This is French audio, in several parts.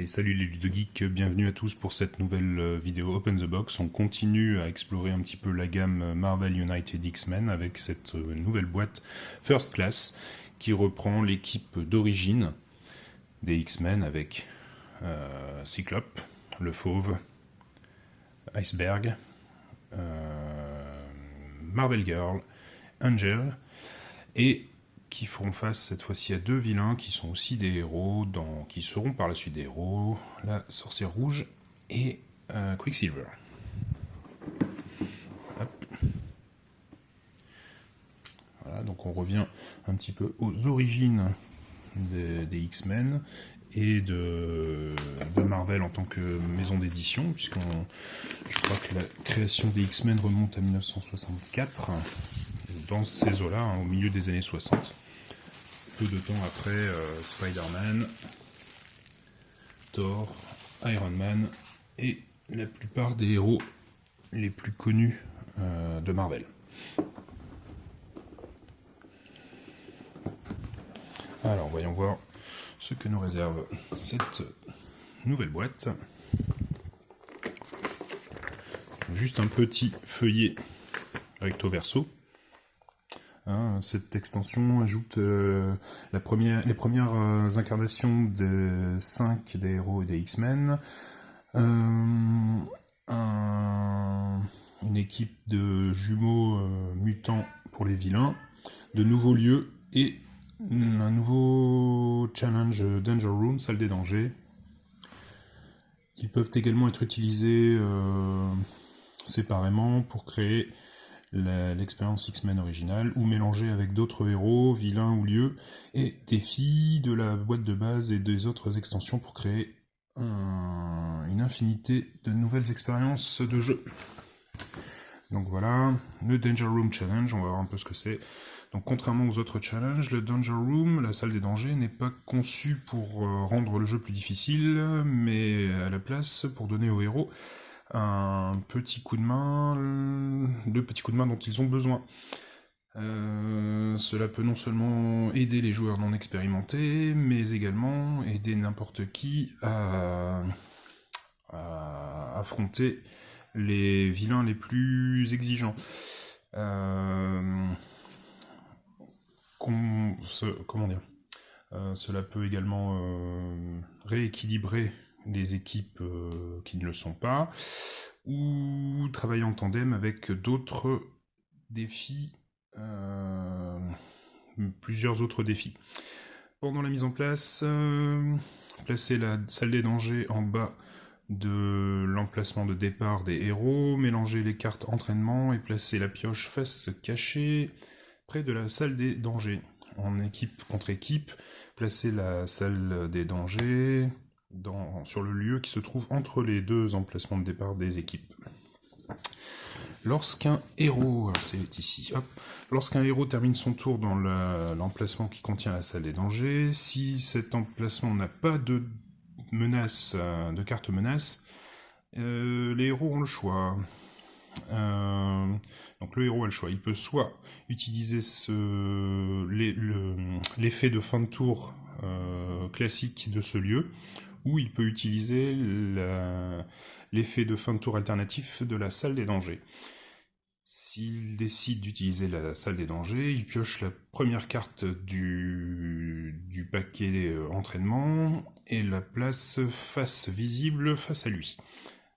Salut les ludogeeks, bienvenue à tous pour cette nouvelle vidéo Open the Box. On continue à explorer un petit peu la gamme Marvel United X-Men avec cette nouvelle boîte First Class qui reprend l'équipe d'origine des X-Men avec Cyclope, le Fauve, Iceberg, Marvel Girl, Angel et qui feront face cette fois-ci à deux vilains qui sont aussi des héros, qui seront par la suite des héros, la Sorcière Rouge et Quicksilver. Hop. Voilà, donc on revient un petit peu aux origines des X-Men et de Marvel en tant que maison d'édition, je crois que la création des X-Men remonte à 1964, dans ces eaux-là, au milieu des années 60. Peu de temps après Spider-Man, Thor, Iron Man et la plupart des héros les plus connus de Marvel. Alors voyons voir ce que nous réserve cette nouvelle boîte. Juste un petit feuillet recto verso. Cette extension ajoute les premières incarnations de 5 des héros et des X-Men, une équipe de jumeaux mutants pour les vilains, de nouveaux lieux et un nouveau challenge Danger Room, salle des dangers. Ils peuvent également être utilisés séparément pour créer l'expérience X-Men originale, ou mélangée avec d'autres héros, vilains ou lieux, et défis de la boîte de base et des autres extensions pour créer une infinité de nouvelles expériences de jeu. Donc voilà, le Danger Room Challenge, on va voir un peu ce que c'est. Donc contrairement aux autres challenges, le Danger Room, la salle des dangers, n'est pas conçu pour rendre le jeu plus difficile, mais à la place pour donner aux héros un petit coup de main, le petit coup de main dont ils ont besoin. Cela peut non seulement aider les joueurs non expérimentés, mais également aider n'importe qui à affronter les vilains les plus exigeants. Comment dire, cela peut également rééquilibrer les équipes qui ne le sont pas, ou travailler en tandem avec d'autres défis, plusieurs autres défis. Pendant la mise en place, placez la salle des dangers en bas de l'emplacement de départ des héros, mélangez les cartes entraînement et placez la pioche face cachée près de la salle des dangers. En équipe contre équipe, placez la salle des dangers sur le lieu qui se trouve entre les deux emplacements de départ des équipes. Lorsqu'un héros, c'est ici, lorsqu'un héros termine son tour dans l'emplacement qui contient la salle des dangers, si cet emplacement n'a pas de menace, de carte menace, les héros ont le choix. Donc le héros a le choix. Il peut soit utiliser l'effet de fin de tour classique de ce lieu, ou il peut utiliser l'effet de fin de tour alternatif de la salle des dangers. S'il décide d'utiliser la salle des dangers, il pioche la première carte du paquet entraînement et la place visible face à lui.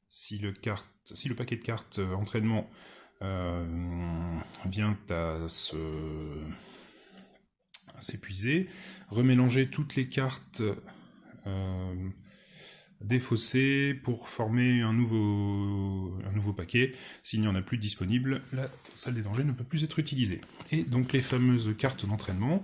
Si le paquet de cartes entraînement vient à s'épuiser, remélanger toutes les cartes défaussées pour former un nouveau paquet. S'il n'y en a plus disponible, la salle des dangers ne peut plus être utilisée. Et donc les fameuses cartes d'entraînement,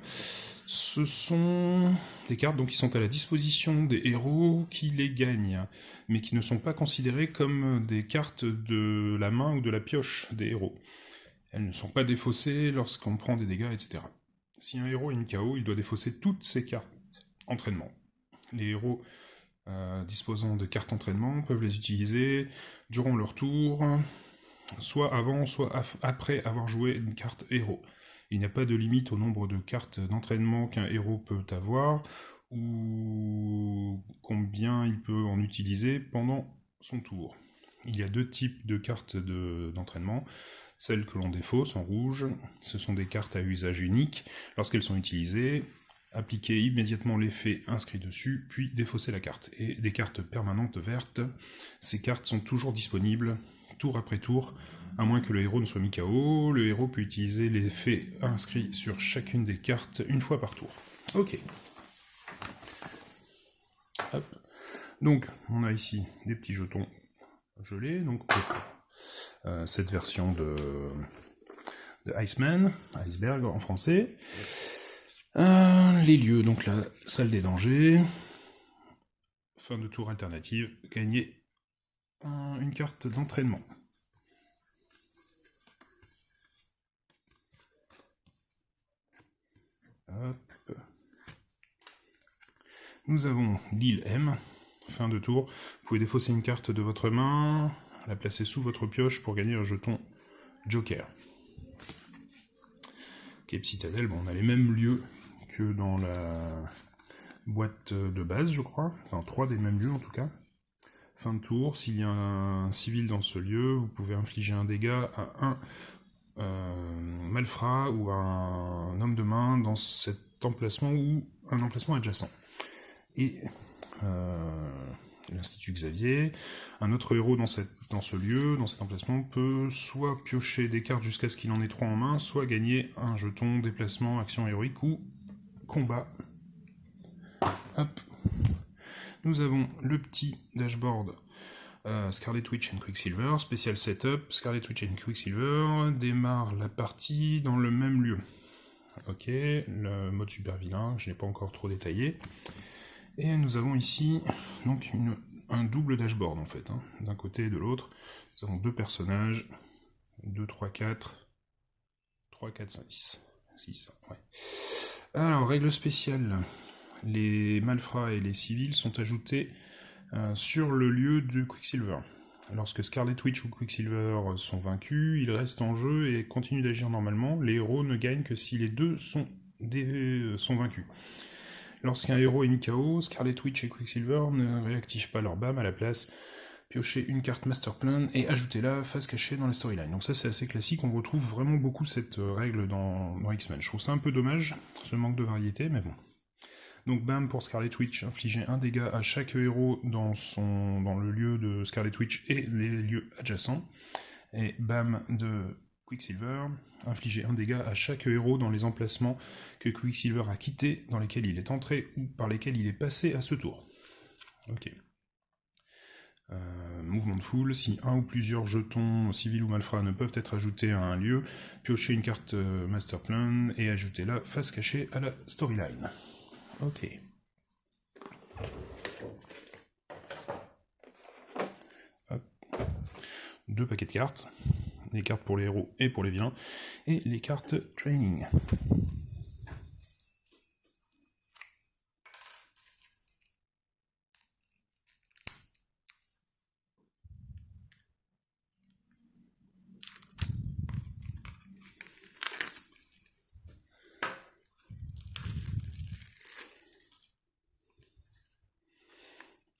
ce sont des cartes qui sont à la disposition des héros qui les gagnent, mais qui ne sont pas considérées comme des cartes de la main ou de la pioche des héros. Elles ne sont pas défaussées lorsqu'on prend des dégâts, etc. Si un héros est une KO, il doit défausser toutes ses cartes entraînement. Les héros disposant de cartes entraînement peuvent les utiliser durant leur tour, soit avant, soit après avoir joué une carte héros. Il n'y a pas de limite au nombre de cartes d'entraînement qu'un héros peut avoir, ou combien il peut en utiliser pendant son tour. Il y a deux types de cartes d'entraînement. Celles que l'on défausse en rouge, ce sont des cartes à usage unique. Lorsqu'elles sont utilisées, appliquez immédiatement l'effet inscrit dessus, puis défaussez la carte. Et des cartes permanentes vertes, ces cartes sont toujours disponibles, tour après tour, à moins que le héros ne soit mis KO. Le héros peut utiliser l'effet inscrit sur chacune des cartes une fois par tour. Ok. Hop. Donc, on a ici des petits jetons gelés, donc cette version de Iceman, Iceberg en français. Les lieux, donc la salle des dangers. Fin de tour alternative, gagner une carte d'entraînement. Hop. Nous avons l'île M, fin de tour. Vous pouvez défausser une carte de votre main, la placer sous votre pioche pour gagner un jeton Joker. Cape Citadel, bon, on a les mêmes lieux que dans la boîte de base, je crois. Enfin, 3 des mêmes lieux en tout cas. Fin de tour, s'il y a un civil dans ce lieu, vous pouvez infliger un dégât à un malfrat ou à un homme de main dans cet emplacement ou un emplacement adjacent. Et l'Institut Xavier, un autre héros dans ce lieu, dans cet emplacement, peut soit piocher des cartes jusqu'à ce qu'il en ait 3 en main, soit gagner un jeton déplacement, action héroïque ou combat. Hop. Nous avons le petit dashboard Scarlet Witch and Quicksilver, spécial setup. Scarlet Witch and Quicksilver démarre la partie dans le même lieu. Ok, le mode super vilain, je n'ai pas encore trop détaillé. Et nous avons ici donc un double dashboard en fait, hein, d'un côté et de l'autre. Nous avons deux personnages, 2, 3, 4, 3, 4, 5, 6, ouais. Alors, règle spéciale, les malfrats et les civils sont ajoutés sur le lieu de Quicksilver. Lorsque Scarlet Witch ou Quicksilver sont vaincus, ils restent en jeu et continuent d'agir normalement. Les héros ne gagnent que si les deux sont vaincus. Lorsqu'un héros est mis KO, Scarlet Witch et Quicksilver ne réactivent pas leur BAM, à la place, piochez une carte Master Plan et ajoutez-la face cachée dans la storyline. Donc ça c'est assez classique, on retrouve vraiment beaucoup cette règle dans X-Men. Je trouve ça un peu dommage, ce manque de variété, mais bon. Donc BAM pour Scarlet Witch, infligez un dégât à chaque héros dans le lieu de Scarlet Witch et les lieux adjacents. Et BAM de Quicksilver, infligez un dégât à chaque héros dans les emplacements que Quicksilver a quittés, dans lesquels il est entré ou par lesquels il est passé à ce tour. Ok. Mouvement de foule, si un ou plusieurs jetons civils ou malfrats ne peuvent être ajoutés à un lieu, piochez une carte Master Plan et ajoutez-la face cachée à la storyline. Ok. Hop. 2 paquets de cartes. Les cartes pour les héros et pour les vilains. Et les cartes training.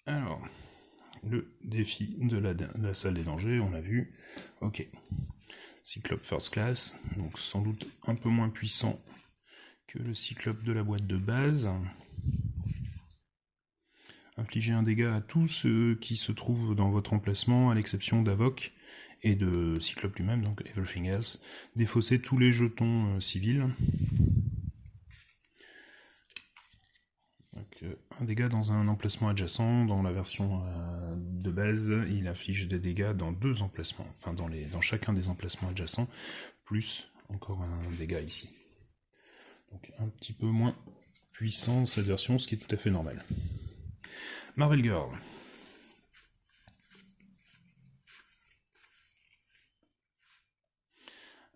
Alors, le défi de la salle des dangers, on l'a vu. Ok. Cyclope First Class, donc sans doute un peu moins puissant que le Cyclope de la boîte de base. Infligez un dégât à tous ceux qui se trouvent dans votre emplacement, à l'exception d'Avok et de Cyclope lui-même, donc Everything Else. Défaussez tous les jetons civils. Donc, un dégât dans un emplacement adjacent. Dans la version de base, il affiche des dégâts dans 2 emplacements, enfin dans chacun des emplacements adjacents, plus encore un dégât ici. Donc un petit peu moins puissant cette version, ce qui est tout à fait normal. Marvel Girl.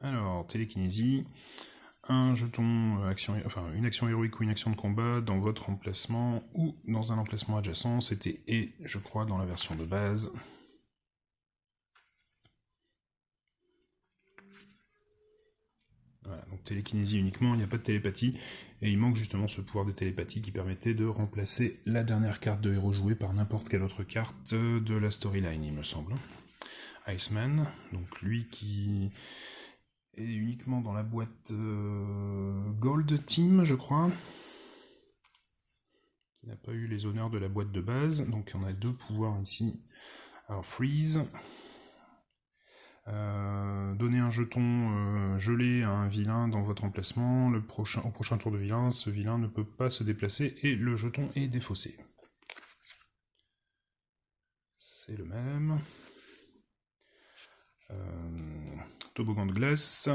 Alors, télékinésie. Un jeton une action héroïque ou une action de combat dans votre emplacement ou dans un emplacement adjacent. C'était et, je crois, dans la version de base. Voilà, donc télékinésie uniquement, il n'y a pas de télépathie, et il manque justement ce pouvoir de télépathie qui permettait de remplacer la dernière carte de héros jouée par n'importe quelle autre carte de la storyline, il me semble. Iceman, donc lui qui est uniquement dans la boîte Gold Team, je crois, qui n'a pas eu les honneurs de la boîte de base, donc on a 2 pouvoirs ici. Alors Freeze, donner un jeton gelé à un vilain dans votre emplacement, au prochain tour de vilain, ce vilain ne peut pas se déplacer et le jeton est défaussé. C'est le même. Toboggan de glace.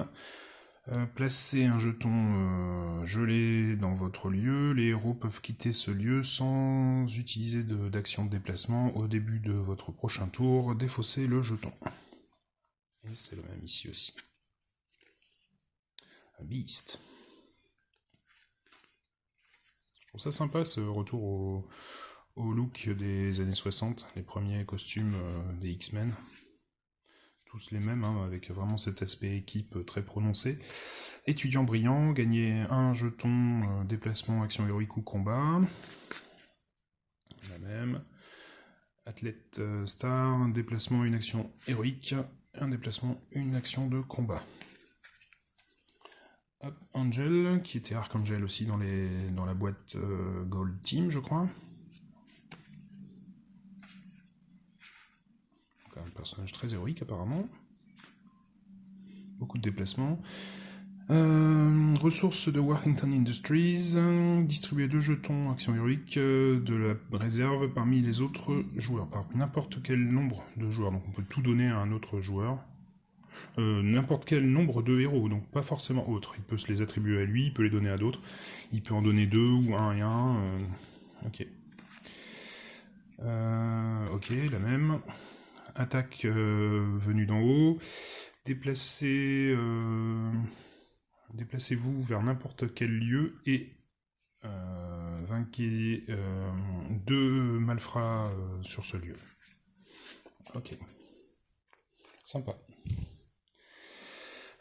Placez un jeton gelé dans votre lieu. Les héros peuvent quitter ce lieu sans utiliser d'action de déplacement. Au début de votre prochain tour, défaussez le jeton. Et c'est le même ici aussi. Beast. Je trouve ça sympa ce retour au look des années 60, les premiers costumes des X-Men. Tous les mêmes, hein, avec vraiment cet aspect équipe très prononcé. Étudiant brillant, gagner un jeton déplacement, action héroïque ou combat. La même. Athlète star, un déplacement, une action héroïque, un déplacement, une action de combat. Hop, Angel, qui était Archangel aussi dans la boîte Gold Team, je crois. Un personnage très héroïque apparemment. Beaucoup de déplacements. Ressources de Worthington Industries. Distribuer 2 jetons action héroïque de la réserve parmi les autres joueurs. Par n'importe quel nombre de joueurs. Donc on peut tout donner à un autre joueur. N'importe quel nombre de héros, donc pas forcément autre. Il peut se les attribuer à lui, il peut les donner à d'autres. Il peut en donner 2 ou 1 et 1. Ok. Ok, la même. Attaque venue d'en haut. Déplacez-vous vers n'importe quel lieu et vainquez 2 malfrats sur ce lieu. Ok. Sympa.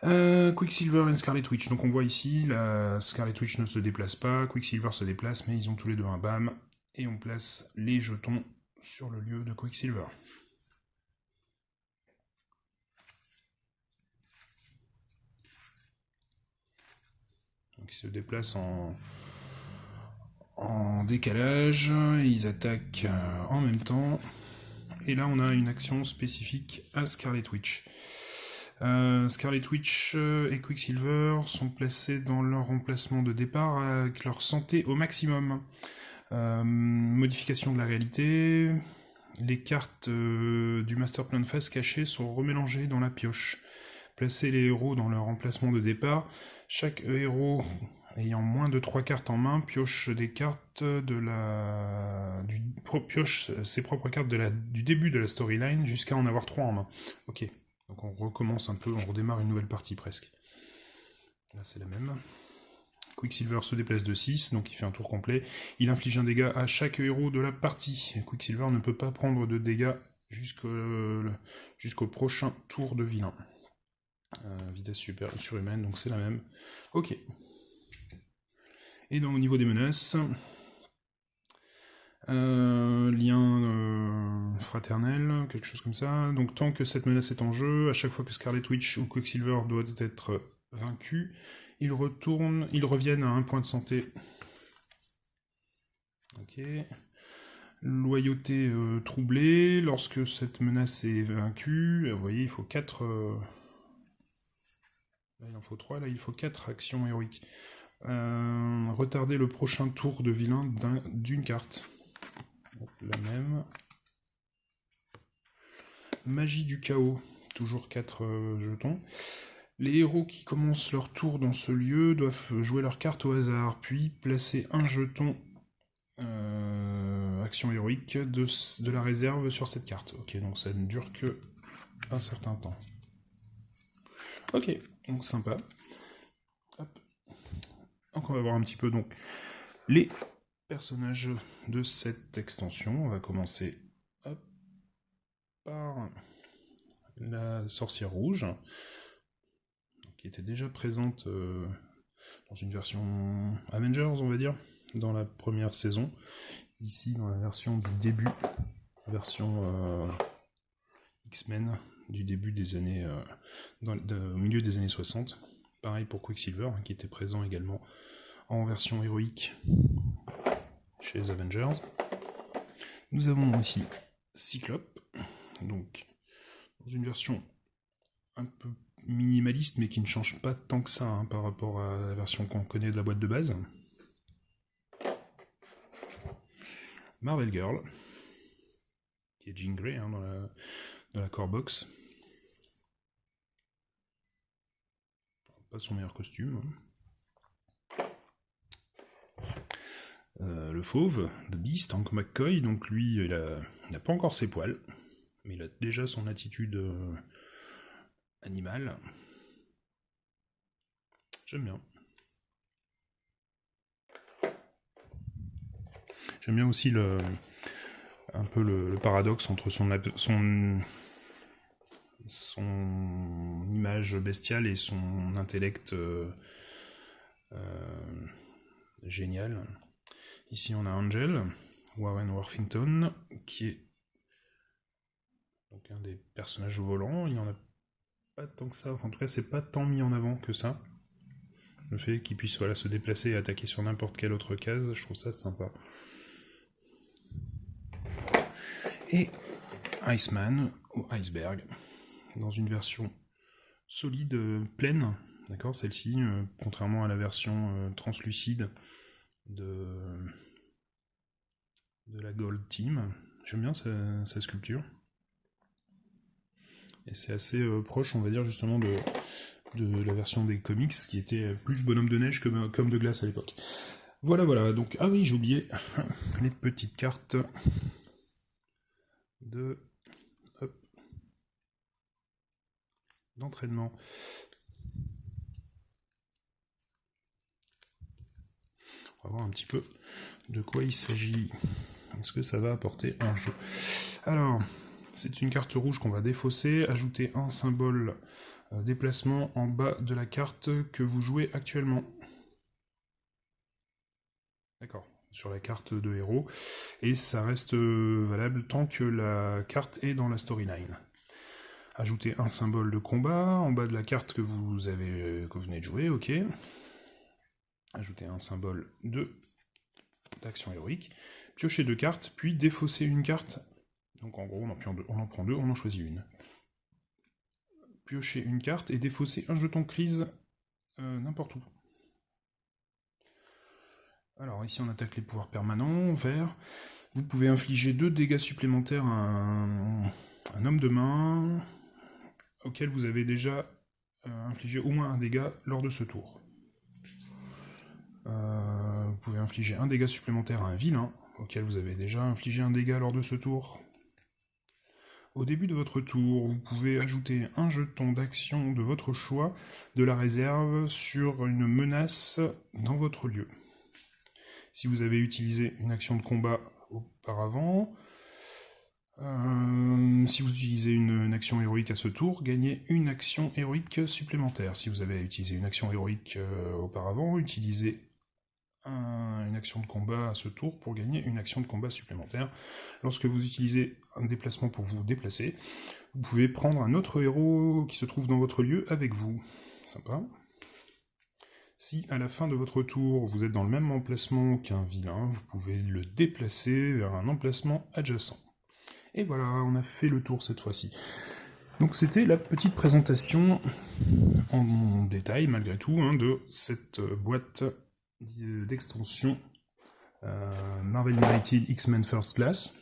Quicksilver et Scarlet Witch. Donc on voit ici, la Scarlet Witch ne se déplace pas, Quicksilver se déplace, mais ils ont tous les deux un BAM. Et on place les jetons sur le lieu de Quicksilver. Donc ils se déplacent en décalage, ils attaquent en même temps. Et là on a une action spécifique à Scarlet Witch. Scarlet Witch et Quicksilver sont placés dans leur emplacement de départ avec leur santé au maximum. Modification de la réalité. Les cartes du Master Plan Phase cachées sont remélangées dans la pioche. Placez les héros dans leur emplacement de départ. Chaque héros ayant moins de 3 cartes en main pioche des cartes pioche ses propres cartes du début de la storyline jusqu'à en avoir 3 en main. Ok, donc on recommence un peu, on redémarre une nouvelle partie presque. Là c'est la même. Quicksilver se déplace de 6, donc il fait un tour complet. Il inflige un dégât à chaque héros de la partie. Quicksilver ne peut pas prendre de dégâts jusqu'au prochain tour de vilain. Vitesse surhumaine, donc c'est la même. Ok. Et donc au niveau des menaces, lien fraternel, quelque chose comme ça. Donc tant que cette menace est en jeu, à chaque fois que Scarlet Witch ou Quicksilver doit être vaincu, ils reviennent à 1 point de santé. Ok. Loyauté troublée, lorsque cette menace est vaincue, vous voyez, il faut 4... Là, il en faut 3, là il faut 4 actions héroïques. Retarder le prochain tour de vilain d'une carte. La même. Magie du chaos, toujours 4 jetons. Les héros qui commencent leur tour dans ce lieu doivent jouer leur carte au hasard, puis placer un jeton action héroïque de la réserve sur cette carte. Ok, donc ça ne dure que un certain temps. Ok, donc sympa. Hop. Donc on va voir un petit peu donc les personnages de cette extension. On va commencer par la sorcière rouge. Ok. qui était déjà présente dans une version Avengers, on va dire, dans la première saison. Ici, dans la version du début, version X-Men, du début des années, au milieu des années 60. Pareil pour Quicksilver, qui était présent également en version héroïque chez les Avengers. Nous avons aussi Cyclope, donc dans une version un peu minimaliste, mais qui ne change pas tant que ça par rapport à la version qu'on connaît de la boîte de base. Marvel Girl, qui est Jean Grey dans la core box. Pas son meilleur costume. Le fauve, The Beast, Hank McCoy, donc lui, il n'a pas encore ses poils, mais il a déjà son attitude animale. J'aime bien. J'aime bien aussi un peu le paradoxe entre son image bestiale et son intellect génial. Ici on a Angel, Warren Worthington, qui est donc un des personnages volants. Il n'y en a pas tant que ça, enfin, en tout cas c'est pas tant mis en avant que ça. Le fait qu'il puisse se déplacer et attaquer sur n'importe quelle autre case, je trouve ça sympa. Et Iceman, ou Iceberg, dans une version solide, pleine, d'accord, celle-ci, contrairement à la version translucide de la Gold Team. J'aime bien sa sculpture. Et c'est assez proche, on va dire, justement, de la version des comics, qui était plus bonhomme de neige comme de glace à l'époque. Voilà, donc, ah oui, j'ai oublié les petites cartes d'entraînement. On va voir un petit peu de quoi il s'agit. Est-ce que ça va apporter un jeu? Alors, c'est une carte rouge qu'on va défausser, ajouter un symbole déplacement en bas de la carte que vous jouez actuellement. D'accord, sur la carte de héros. Et ça reste valable tant que la carte est dans la storyline. Ajouter un symbole de combat en bas de la carte que vous venez de jouer, ok. Ajouter un symbole d'action héroïque. Piocher 2 cartes, puis défausser une carte. Donc en gros, on en prend 2, on en choisit une. Piocher une carte et défausser un jeton crise n'importe où. Alors ici on attaque les pouvoirs permanents, vert. Vous pouvez infliger 2 dégâts supplémentaires à un homme de main auquel vous avez déjà infligé au moins un dégât lors de ce tour. Vous pouvez infliger un dégât supplémentaire à un vilain auquel vous avez déjà infligé un dégât lors de ce tour. Au début de votre tour, vous pouvez ajouter un jeton d'action de votre choix de la réserve sur une menace dans votre lieu. Si vous avez utilisé une action de combat auparavant, si vous utilisez une action héroïque à ce tour, gagnez une action héroïque supplémentaire. Si vous avez utilisé une action héroïque auparavant, utilisez une action de combat à ce tour pour gagner une action de combat supplémentaire. Lorsque vous utilisez un déplacement pour vous déplacer, vous pouvez prendre un autre héros qui se trouve dans votre lieu avec vous. Sympa. Si à la fin de votre tour, vous êtes dans le même emplacement qu'un vilain, vous pouvez le déplacer vers un emplacement adjacent. Et voilà, on a fait le tour cette fois-ci. Donc c'était la petite présentation en détail, malgré tout, de cette boîte d'extension Marvel United X-Men First Class.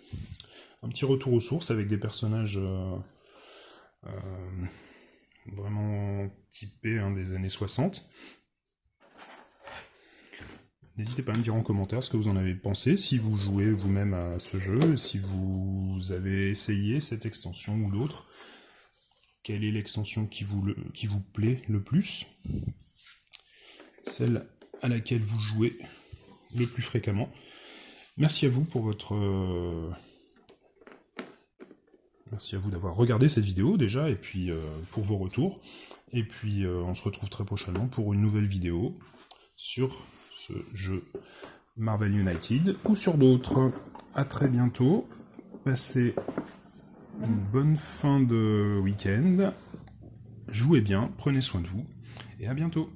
Un petit retour aux sources avec des personnages vraiment typés des années 60. N'hésitez pas à me dire en commentaire ce que vous en avez pensé, si vous jouez vous-même à ce jeu, si vous avez essayé cette extension ou l'autre, quelle est l'extension qui vous plaît le plus, celle à laquelle vous jouez le plus fréquemment. Merci à vous pour Merci à vous d'avoir regardé cette vidéo déjà, et puis pour vos retours. Et puis on se retrouve très prochainement pour une nouvelle vidéo sur ce jeu Marvel United ou sur d'autres. À très bientôt. Passez une bonne fin de week-end. Jouez bien, prenez soin de vous et à bientôt.